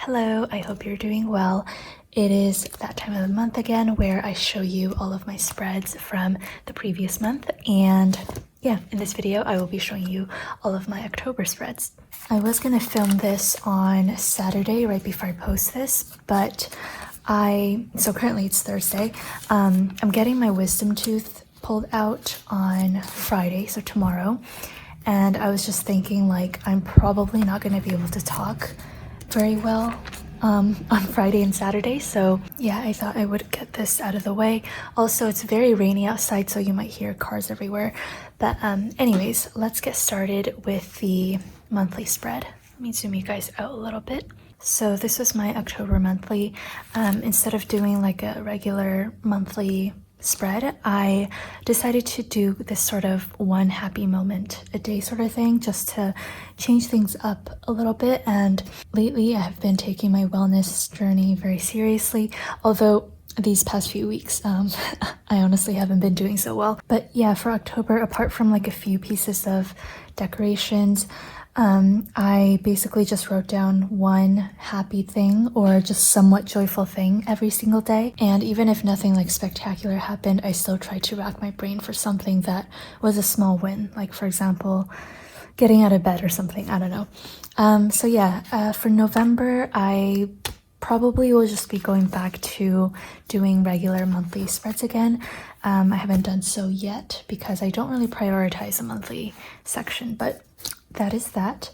Hello, I hope you're doing well. It is that time of the month again where I show you all of my spreads from the previous month, and yeah, in this video I will be showing you all of my October spreads. I was gonna film this on Saturday right before I post this, but so currently it's Thursday. I'm getting my wisdom tooth pulled out on Friday, so tomorrow, and I was just thinking like I'm probably not gonna be able to talk very well on Friday and Saturday, so yeah, I thought I would get this out of the way. Also, it's very rainy outside, so you might hear cars everywhere, but anyways, let's get started with the monthly spread. Let me zoom you guys out a little bit. So this was my October monthly. Instead of doing like a regular monthly spread, I decided to do this sort of one happy moment a day sort of thing, just to change things up a little bit. And lately I have been taking my wellness journey very seriously, although these past few weeks I honestly haven't been doing so well. But yeah, for October, apart from like a few pieces of decorations, I basically just wrote down one happy thing or just somewhat joyful thing every single day. And even if nothing like spectacular happened, I still tried to rack my brain for something that was a small win. Like, for example, getting out of bed or something. I don't know. So yeah, for November, I probably will just be going back to doing regular monthly spreads again. I haven't done so yet because I don't really prioritize a monthly section, but that is that.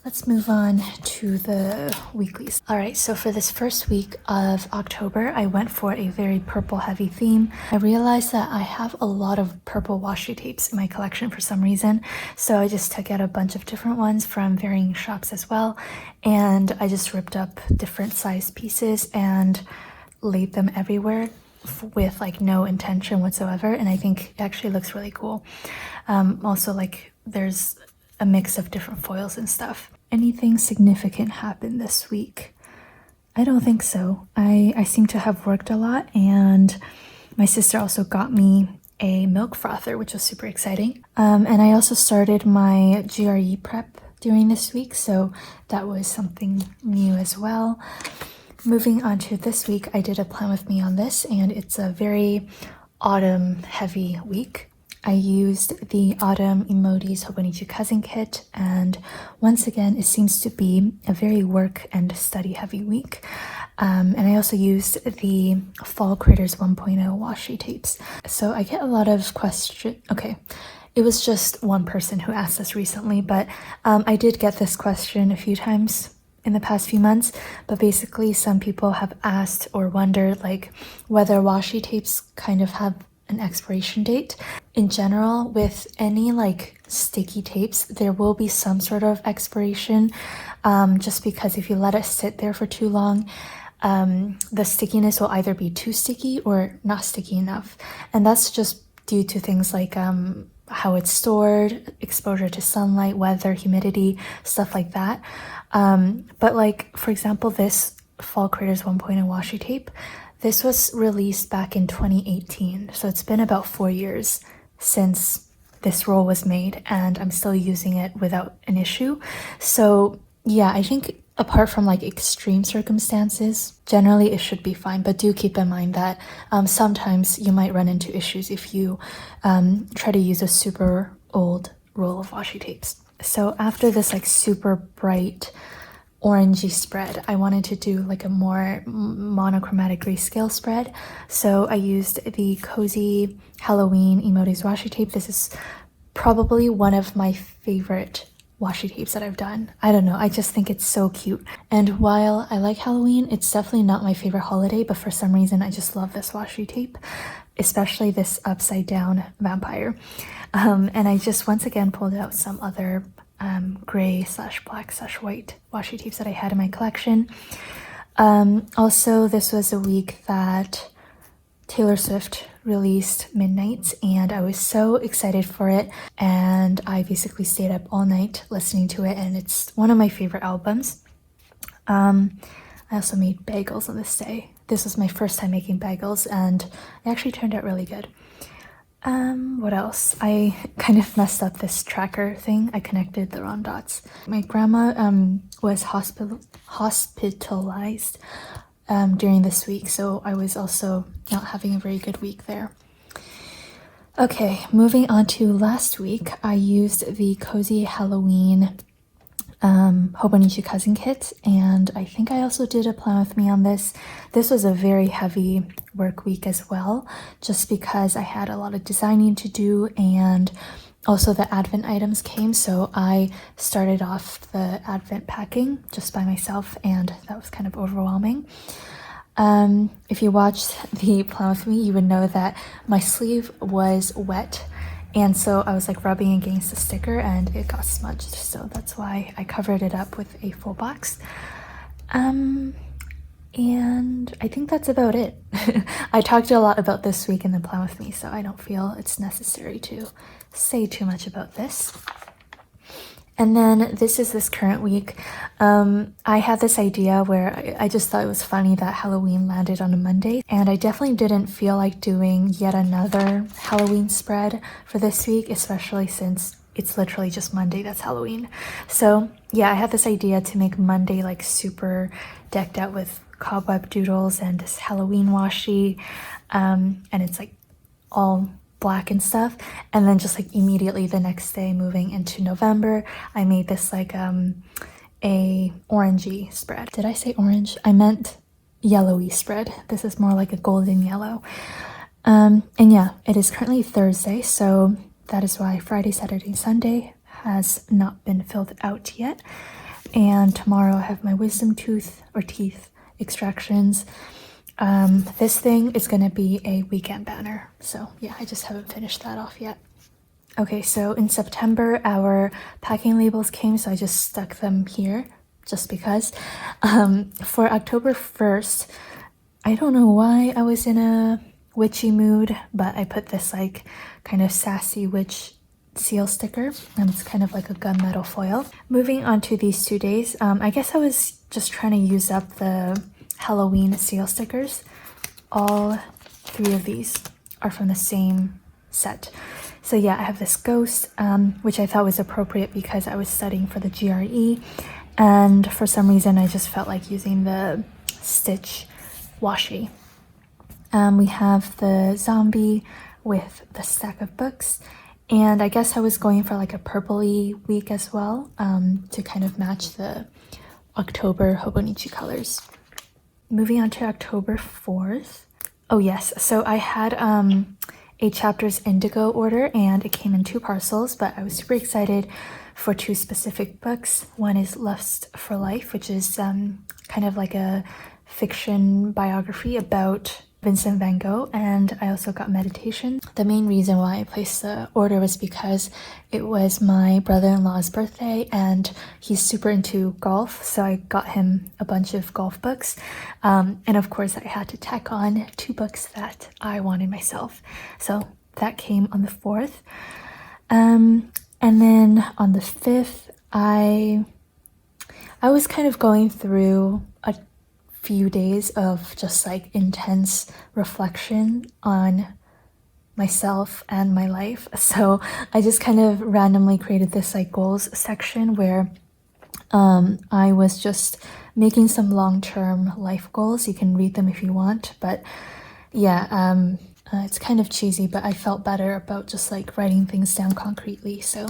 Let's move on to the weeklies. All right, so for this first week of October, I went for a very purple heavy theme. I realized that I have a lot of purple washi tapes in my collection for some reason, so I just took out a bunch of different ones from varying shops as well, and I just ripped up different sized pieces and laid them everywhere with like no intention whatsoever, and I think it actually looks really cool. Also, like, there's a mix of different foils and stuff. Anything significant happened this week? I don't think so. I seem to have worked a lot, and my sister also got me a milk frother, which was super exciting. And I also started my GRE prep during this week, so that was something new as well. Moving on to this week, I did a plan with me on this, and it's a very autumn heavy week. I used the Autumn Emotis Hobonichi Cousin Kit, and once again, it seems to be a very work and study heavy week. And I also used the Fall Critters 1.0 washi tapes. So I get a lot of questions. Okay, it was just one person who asked this recently, but I did get this question a few times in the past few months. But basically, some people have asked or wondered like whether washi tapes kind of have an expiration date. In general, with any like sticky tapes, there will be some sort of expiration, just because if you let it sit there for too long, the stickiness will either be too sticky or not sticky enough, and that's just due to things like how it's stored, exposure to sunlight, weather, humidity, stuff like that. But like, for example, this Fall Critters 1.0 washi tape, this was released back in 2018, so it's been about 4 years since this roll was made, and I'm still using it without an issue. So yeah, I think apart from like extreme circumstances, generally it should be fine, but do keep in mind that sometimes you might run into issues if you try to use a super old roll of washi tapes. So after this like super bright orangey spread, I wanted to do like a more monochromatic grayscale spread, so I used the Cozy Halloween Emotis washi tape. This is probably one of my favorite washi tapes that I've done. I don't know, I just think it's so cute. And while I like Halloween, it's definitely not my favorite holiday, but for some reason I just love this washi tape, especially this upside down vampire. And I just once again pulled out some other gray/black/white washi tapes that I had in my collection. Also, this was a week that Taylor Swift released Midnights, and I was so excited for it, and I basically stayed up all night listening to it, and it's one of my favorite albums. I also made bagels on this day. This was my first time making bagels, and it actually turned out really good. What else? I kind of messed up this tracker thing. I connected the wrong dots. My grandma was hospitalized during this week, so I was also not having a very good week there. Okay, moving on to last week, I used the Cozy Halloween Hobonichi cousin kit, and I think I also did a plan with me on this. This was a very heavy work week as well, just because I had a lot of designing to do, and also the advent items came, so I started off the advent packing just by myself, and that was kind of overwhelming. If you watched the plan with me, you would know that my sleeve was wet, and so I was like rubbing against the sticker and it got smudged, so that's why I covered it up with a full box. And I think that's about it. I talked a lot about this week in the plan with me, so I don't feel it's necessary to say too much about this. And then this is this current week. I had this idea where I just thought it was funny that Halloween landed on a Monday, and I definitely didn't feel like doing yet another Halloween spread for this week, especially since it's literally just Monday that's Halloween. So yeah, I had this idea to make Monday like super decked out with cobweb doodles and this Halloween washi, and it's like all black and stuff, and then just like immediately the next day moving into November, I made this like a orangey spread. Did I say orange? I meant yellowy spread. This is more like a golden yellow. And yeah, it is currently Thursday, so that is why Friday, Saturday, Sunday has not been filled out yet. And tomorrow I have my wisdom tooth or teeth extractions. This thing is gonna be a weekend banner, so yeah, I just haven't finished that off yet. Okay, so in September our packing labels came, so I just stuck them here just because. For October 1st, I don't know why I was in a witchy mood, but I put this like kind of sassy witch seal sticker, and it's kind of like a gunmetal foil. Moving on to these 2 days, I guess I was just trying to use up the Halloween seal stickers. All 3 of these are from the same set. So yeah, I have this ghost, which I thought was appropriate because I was studying for the GRE, and for some reason I just felt like using the Stitch washi. We have the zombie with the stack of books, and I guess I was going for like a purpley week as well, to kind of match the October Hobonichi colors. Moving on to October 4th. Oh yes, so I had a Chapters Indigo order, and it came in 2 parcels, but I was super excited for 2 specific books. One is Lust for Life, which is kind of like a fiction biography about Vincent van Gogh, and I also got Meditation. The main reason why I placed the order was because it was my brother-in-law's birthday and he's super into golf, so I got him a bunch of golf books, and of course I had to tack on 2 books that I wanted myself, so that came on the 4th. And then on the 5th I was kind of going through a few days of just like intense reflection on myself and my life, so I just kind of randomly created this like goals section where I was just making some long-term life goals. You can read them if you want, but yeah, it's kind of cheesy, but I felt better about just like writing things down concretely, so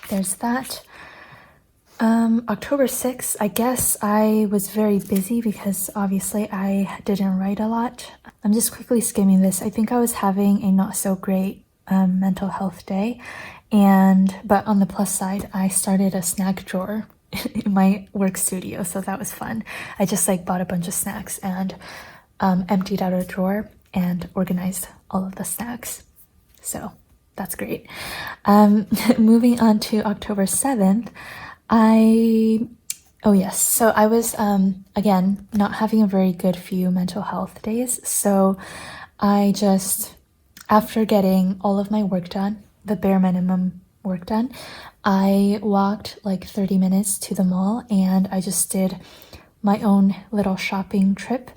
there's that. October 6th, I guess I was very busy because obviously I didn't write a lot. I'm just quickly skimming this. I think I was having a not so great mental health day, but on the plus side, I started a snack drawer in my work studio, so that was fun. I just like bought a bunch of snacks and emptied out a drawer and organized all of the snacks, so that's great. Moving on to October 7th, oh yes, so I was again not having a very good few mental health days, so I just, after getting all of my work done, the bare minimum work done, I walked like 30 minutes to the mall and I just did my own little shopping trip.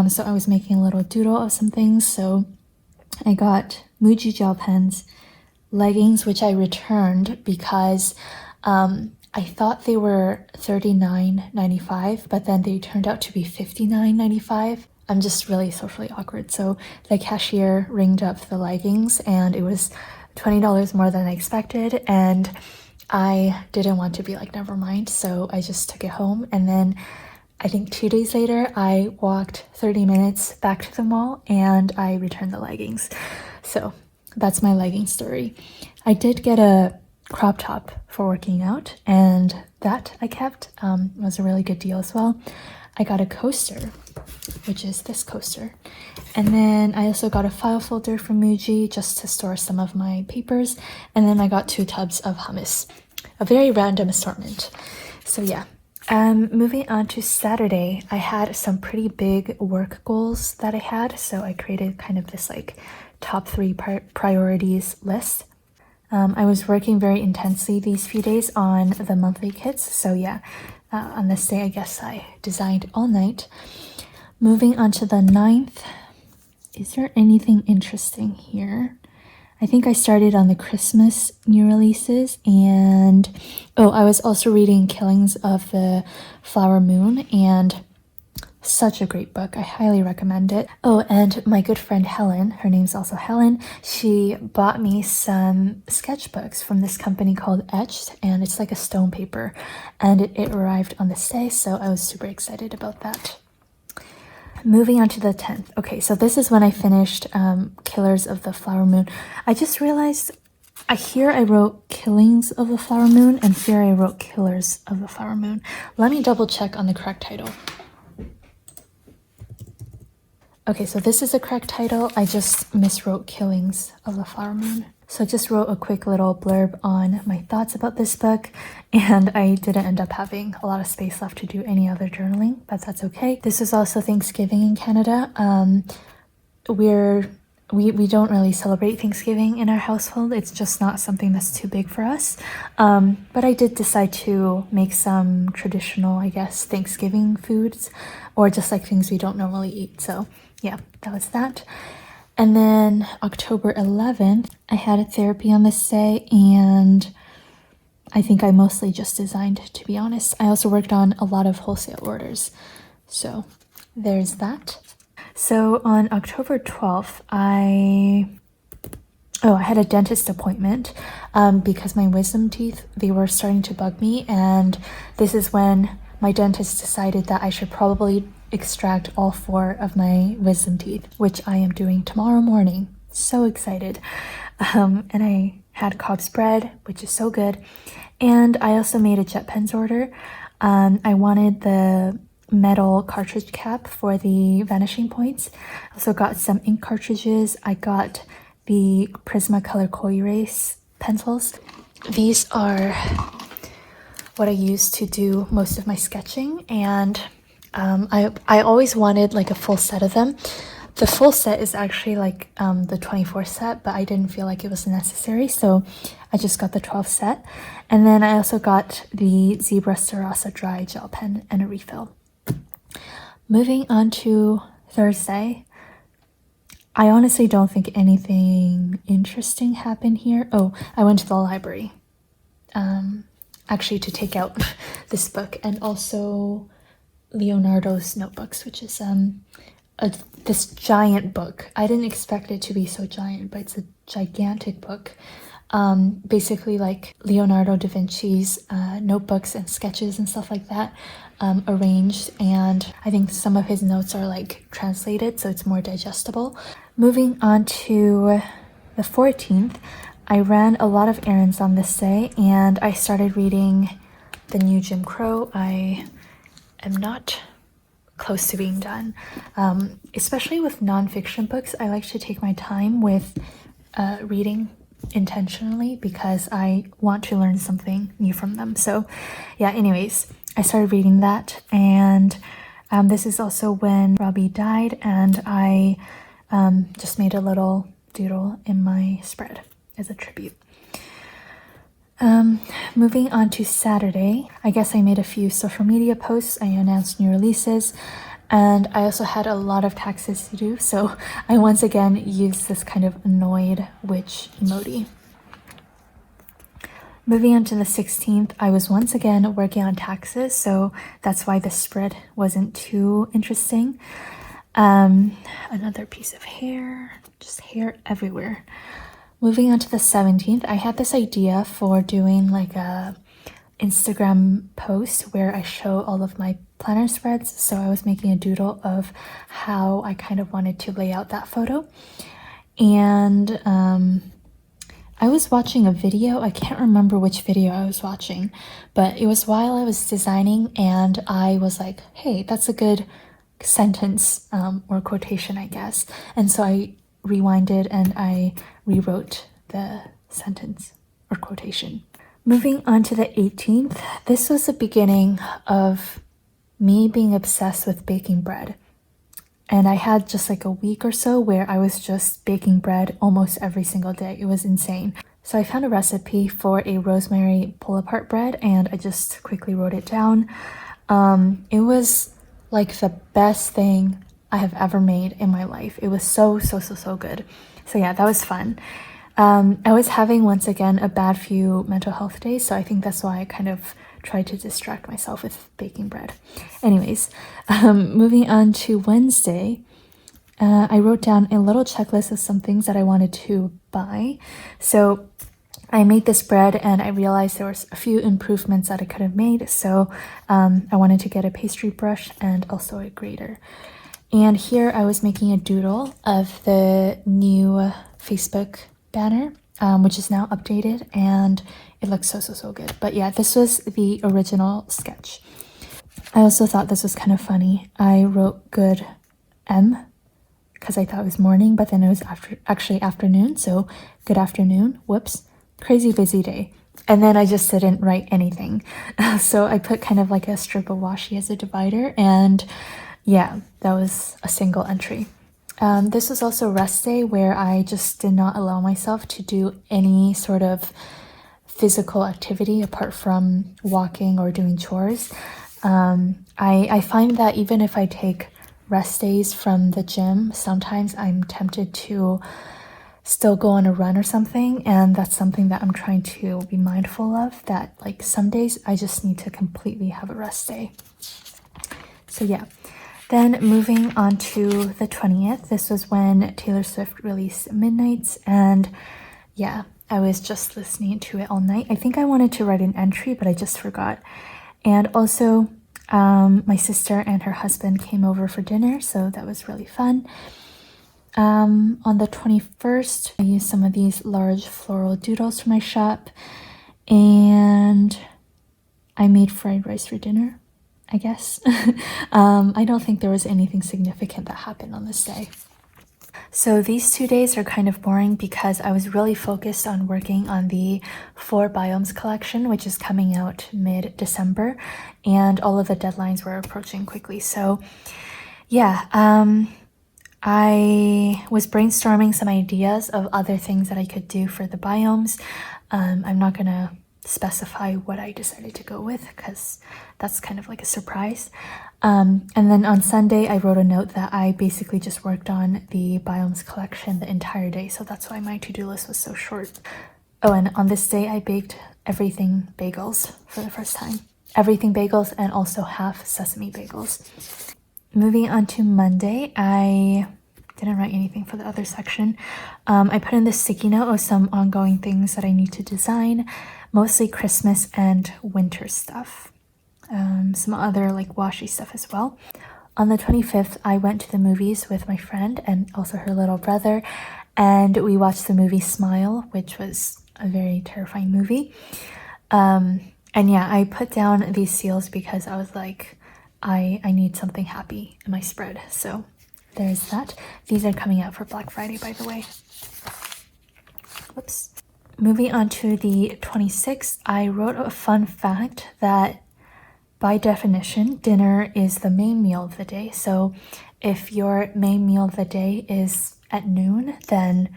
So I was making a little doodle of some things, so I got Muji Gel Pens, leggings, which I returned because I thought they were $39.95, but then they turned out to be $59.95. I'm just really socially awkward. So the cashier ringed up the leggings and it was $20 more than I expected. And I didn't want to be like, never mind. So I just took it home. And then I think 2 days later, I walked 30 minutes back to the mall and I returned the leggings. So that's my legging story. I did get a crop top for working out and that I kept. Was a really good deal as well. I got a coaster, which is this coaster. And then I also got a file folder from Muji just to store some of my papers. And then I got 2 tubs of hummus, a very random assortment. So yeah. Moving on to Saturday, I had some pretty big work goals that I had. So I created kind of this like top 3 priorities list. I was working very intensely these few days on the monthly kits. So yeah, on this day, I guess I designed all night. Moving on to the 9th, is there anything interesting here? I think I started on the Christmas new releases and I was also reading Killings of the Flower Moon and such a great book. I highly recommend it. Oh, and my good friend Helen, her name's also Helen, she bought me some sketchbooks from this company called Etched, and it's like a stone paper, and it arrived on this day, so I was super excited about that. Moving on to the 10th. Okay, so this is when I finished Killers of the Flower Moon. I just realized here I wrote Killings of the Flower Moon, and here I wrote Killers of the Flower Moon. Let me double check on the correct title. Okay, so this is the correct title. I just miswrote Killings of the Flower Moon. So I just wrote a quick little blurb on my thoughts about this book, and I didn't end up having a lot of space left to do any other journaling, but that's okay. This is also Thanksgiving in Canada. We don't really celebrate Thanksgiving in our household. It's just not something that's too big for us. But I did decide to make some traditional, I guess, Thanksgiving foods, or just like things we don't normally eat. So yeah, that was that. And then October 11th, I had a therapy on this day, and I think I mostly just designed, to be honest. I also worked on a lot of wholesale orders. So there's that. So on October 12th, I had a dentist appointment because my wisdom teeth, they were starting to bug me, and this is when my dentist decided that I should probably extract all 4 of my wisdom teeth, which I am doing tomorrow morning. So excited. And I had Cobb's bread, which is so good. And I also made a jet pens order. I wanted the metal cartridge cap for the vanishing points. I also got some ink cartridges. I got the Prismacolor Kohl Erase pencils. These are what I use to do most of my sketching, and I always wanted like a full set of them. The full set is actually like the 24 set, but I didn't feel like it was necessary, so I just got the 12 set. And then I also got the Zebra Sarasa dry gel pen and a refill. Moving on to Thursday, I honestly don't think anything interesting happened here. Oh, I went to the library actually to take out this book, and also Leonardo's notebooks, which is this giant book. I didn't expect it to be so giant, but it's a gigantic book. Basically like Leonardo da Vinci's notebooks and sketches and stuff like that, arranged, and I think some of his notes are like translated, so it's more digestible. Moving on to the 14th, I ran a lot of errands on this day, and I started reading the new Jim Crow. I am not close to being done. Especially with nonfiction books, I like to take my time with reading intentionally because I want to learn something new from them. So yeah, anyways, I started reading that, and this is also when Robbie died, and I just made a little doodle in my spread as a tribute. Moving on to Saturday, I guess I made a few social media posts. I announced new releases. And I also had a lot of taxes to do, so I once again used this kind of annoyed witch emoji. Moving on to the 16th, I was once again working on taxes, so that's why the spread wasn't too interesting. Another piece of hair, just hair everywhere. Moving on to the 17th, I had this idea for doing like a Instagram post where I show all of my planner spreads. So I was making a doodle of how I kind of wanted to lay out that photo. And I was watching a video. I can't remember which video I was watching, but it was while I was designing and I was like, hey, that's a good sentence or quotation, I guess. And so I rewinded and I rewrote the sentence or quotation. Moving on to the 18th, this was the beginning of me being obsessed with baking bread. And I had just like a week or so where I was just baking bread almost every single day. It was insane. So I found a recipe for a rosemary pull-apart bread and I just quickly wrote it down. It was like the best thing I have ever made in my life. It was so good. So yeah, that was fun. I was having, once again, a bad few mental health days, so I think that's why I kind of tried to distract myself with baking bread. Anyways, moving on to Wednesday, I wrote down a little checklist of some things that I wanted to buy. So I made this bread and I realized there was a few improvements that I could have made, so I wanted to get a pastry brush and also a grater. And here I was making a doodle of the new Facebook banner, which is now updated and it looks so good. But yeah, this was the original sketch. I also thought this was kind of funny. I wrote good M because I thought it was morning, but then it was actually afternoon, so good afternoon. Whoops, crazy busy day. And then I just didn't write anything. So I put kind of like a strip of washi as a divider, and yeah, that was a single entry. This was also rest day where I just did not allow myself to do any sort of physical activity apart from walking or doing chores. I find that even if I take rest days from the gym, sometimes I'm tempted to still go on a run or something, and that's something that I'm trying to be mindful of, that like some days I just need to completely have a rest day. So yeah. Then moving on to the 20th, this was when Taylor Swift released Midnights, and yeah, I was just listening to it all night. I think I wanted to write an entry, but I just forgot. And also, my sister and her husband came over for dinner, so that was really fun. On the 21st, I used some of these large floral doodles from my shop, and I made fried rice for dinner, I guess. I don't think there was anything significant that happened on this day. So these 2 days are kind of boring because I was really focused on working on the 4 biomes collection, which is coming out mid-December, and all of the deadlines were approaching quickly. So yeah, I was brainstorming some ideas of other things that I could do for the biomes. I'm not gonna specify what I decided to go with because that's kind of like a surprise. And then on Sunday, I wrote a note that I basically just worked on the biomes collection the entire day, so that's why my to-do list was so short. Oh, and on this day, I baked everything bagels for the first time. Everything bagels and also half sesame bagels. Moving on to Monday, I didn't write anything for the other section. I put in this sticky note of some ongoing things that I need to design, mostly Christmas and winter stuff. Some other like washi stuff as well. On the 25th, I went to the movies with my friend and also her little brother, and we watched the movie Smile, which was a very terrifying movie. And yeah, I put down these seals because I was like, I need something happy in my spread. So there's that. These are coming out for Black Friday, by the way. Whoops. Moving on to the 26th, I wrote a fun fact that by definition, dinner is the main meal of the day. So if your main meal of the day is at noon, then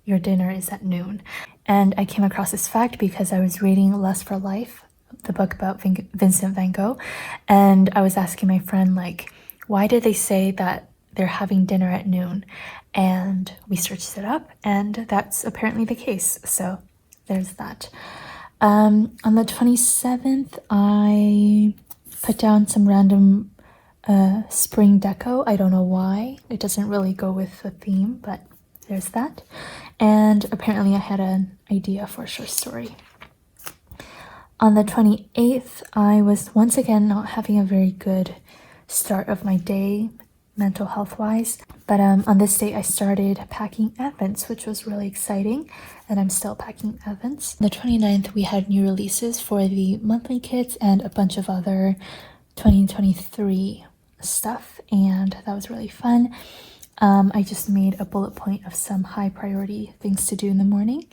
your dinner is at noon. And I came across this fact because I was reading Lust for Life, the book about Vincent van Gogh, and I was asking my friend, like, why did they say that they're having dinner at noon? And we searched it up, and that's apparently the case. So there's that. On the 27th, I put down some random spring deco. I don't know why. It doesn't really go with the theme, but there's that. And apparently I had an idea for a short story. On the 28th, I was once again not having a very good start of my day, mental health wise, but on this day I started packing advents, which was really exciting, and I'm still packing advents. On the 29th, we had new releases for the monthly kits and a bunch of other 2023 stuff, and that was really fun. I just made a bullet point of some high priority things to do in the morning,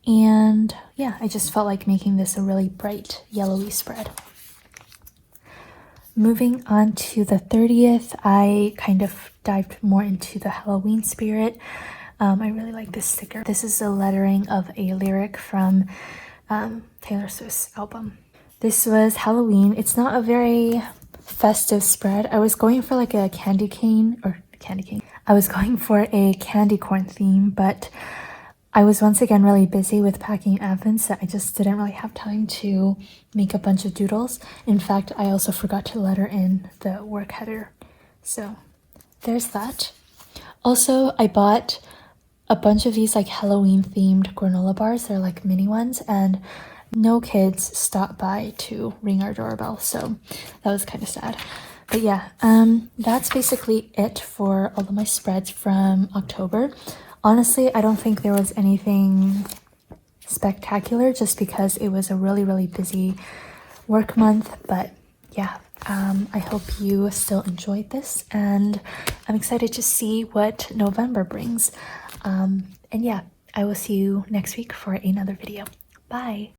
and yeah, I just felt like making this a really bright yellowy spread. Moving on to the 30th, I kind of dived more into the Halloween spirit. I really like this sticker. This is a lettering of a lyric from Taylor Swift's album. This was Halloween. It's not a very festive spread. I was going for like a candy cane. I was going for a candy corn theme, but I was once again really busy with packing advents that I just didn't really have time to make a bunch of doodles. In fact, I also forgot to letter in the work header. So there's that. Also, I bought a bunch of these like Halloween themed granola bars. They're like mini ones, and no kids stopped by to ring our doorbell, so that was kind of sad. But yeah, that's basically it for all of my spreads from October. Honestly, I don't think there was anything spectacular just because it was a really busy work month. But yeah, I hope you still enjoyed this, and I'm excited to see what November brings. And yeah, I will see you next week for another video. Bye!